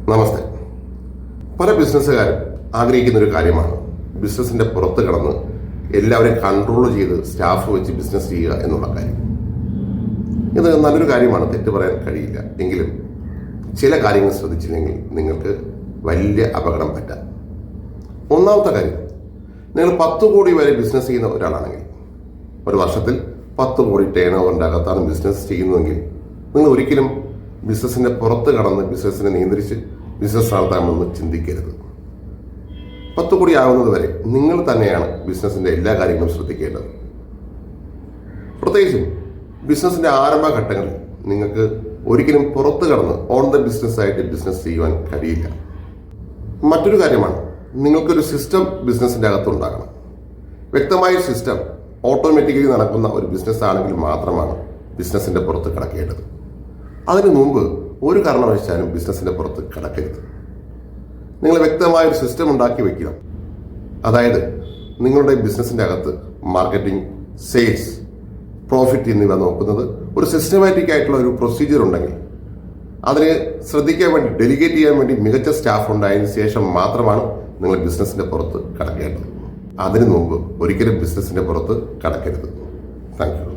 നമസ്തേ. പല ബിസിനസ്സുകാരും ആഗ്രഹിക്കുന്ന ഒരു കാര്യമാണ് ബിസിനസിന്റെ പുറത്ത് കടന്ന് എല്ലാവരെയും കൺട്രോൾ ചെയ്ത് സ്റ്റാഫ് വെച്ച് ബിസിനസ് ചെയ്യുക എന്നുള്ള കാര്യം. ഇത് നല്ലൊരു കാര്യമാണ്, തെറ്റ് പറയാൻ കഴിയില്ല. എങ്കിലും ചില കാര്യങ്ങൾ ശ്രദ്ധിച്ചില്ലെങ്കിൽ നിങ്ങൾക്ക് വലിയ അപകടം പറ്റാം. ഒന്നാമത്തെ കാര്യം, നിങ്ങൾ 10 കോടി വരെ ബിസിനസ് ചെയ്യുന്ന ഒരാളാണെങ്കിൽ, ഒരു വർഷത്തിൽ 10 കോടി ടേൺ ഓവറിൻ്റെ അകത്താണ് ബിസിനസ് ചെയ്യുന്നതെങ്കിൽ, നിങ്ങൾ ഒരിക്കലും ബിസിനസിന്റെ പുറത്ത് കടന്ന് ബിസിനസിനെ നിയന്ത്രിച്ച് ബിസിനസ് നടത്താമെന്ന് ചിന്തിക്കരുത്. 10 കോടി ആവുന്നത് വരെ നിങ്ങൾ തന്നെയാണ് ബിസിനസിന്റെ എല്ലാ കാര്യങ്ങളും ശ്രദ്ധിക്കേണ്ടത്. പ്രത്യേകിച്ചും ബിസിനസിന്റെ ആരംഭഘട്ടങ്ങളിൽ നിങ്ങൾക്ക് ഒരിക്കലും പുറത്ത് കടന്ന് ഓൺ ദ ബിസിനസ് ആയിട്ട് ബിസിനസ് ചെയ്യുവാൻ കഴിയില്ല. മറ്റൊരു കാര്യമാണ്, നിങ്ങൾക്കൊരു സിസ്റ്റം ബിസിനസിന്റെ അകത്തുണ്ടാകണം. വ്യക്തമായ സിസ്റ്റം ഓട്ടോമാറ്റിക്കലി നടക്കുന്ന ഒരു ബിസിനസ് ആണെങ്കിൽ മാത്രമാണ് ബിസിനസിന്റെ പുറത്ത് കടക്കേണ്ടത്. അതിനു മുമ്പ് ഒരു കാരണവശാലും ബിസിനസിന്റെ പുറത്ത് കടക്കരുത്. നിങ്ങൾ വ്യക്തമായ ഒരു സിസ്റ്റം ഉണ്ടാക്കി വെക്കുക. അതായത് നിങ്ങളുടെ ബിസിനസിന്റെ അകത്ത് മാർക്കറ്റിംഗ്, സെയിൽസ്, പ്രോഫിറ്റ് എന്നിവ നോക്കുന്നത് ഒരു സിസ്റ്റമാറ്റിക് ആയിട്ടുള്ള ഒരു പ്രൊസീജിയർ ഉണ്ടെങ്കിൽ, അതിനെ ശ്രദ്ധിക്കാൻ വേണ്ടി, ഡെലിഗേറ്റ് ചെയ്യാൻ വേണ്ടി മികച്ച സ്റ്റാഫ് ഉണ്ടായതിനു ശേഷം മാത്രമാണ് നിങ്ങൾ ബിസിനസിന്റെ പുറത്ത് കടക്കേണ്ടത്. അതിനു മുമ്പ് ഒരിക്കലും ബിസിനസിന്റെ പുറത്ത് കടക്കരുത്. Thank you.